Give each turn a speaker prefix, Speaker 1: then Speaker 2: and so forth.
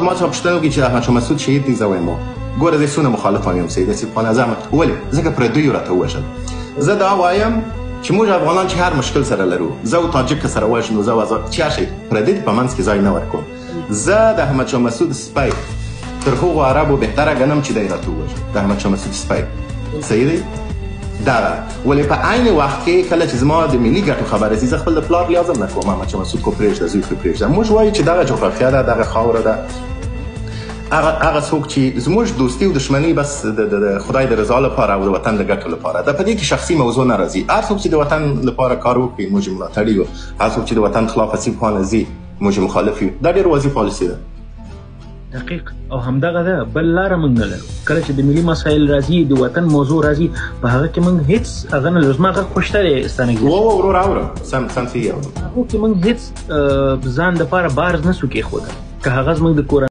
Speaker 1: زما څخه پوښتنه وکړي چې احمد شاه مسعود شهید دی، زه وایم ګوره زه څونه مخالف یم سید اسیب خان اعظم. ولې؟ ځکه پردیو راته ووژل. زه دا وایم چې موږ افغانان چې هر مشکل سره لرو، زه او تاجک سره وژنو، زه او آزاد چا شي پردي په منځ کې ځای نه ورکوم. زه د احمد شاه مسعود سپی تر هغو عربو بهتره ګڼم چې دی راته ووژل. د احمد شاه مسعود سپی صحیح دی دغه. ولې په عین وخت کې کله چې زما د ملي ګټو خبره شي، زه خپل د پلار لیازم نه کوم احمد شاه مسعود خو پرېږده، زوی خو پرېږده. موږ وایو چې دغه جغرافیه ده، دغه خاوره ده. هغه څوک چې زموږ دوستي او دشمني بس د خدای د رضا لپاره او د وطن د ګټو لپاره ده، په دې کې شخصي موضوع نه راځي. هر څوک چې د وطن لپاره کار وکړي موږ یې ملاتړي یو، هر څوک چې د وطن خلاف اسیب خان ځي موږ یې مخالف یو. دا ډېر واضح پالیسي ده.
Speaker 2: دقیق او همدغه ده، بل لاره موږ نه لرو. کله چې د ملي مسایل راځي، د وطن موضوع راځي، په هغه کې موږ هیڅ هغه نه لرو. زما غږ خوشته دی ستانګي
Speaker 1: ورور اورم سم سی اورم.
Speaker 2: هغه کې موږ هیڅ ځان دپاره بارز نه سو کېښودلی، که هغه زموږ د کورنۍ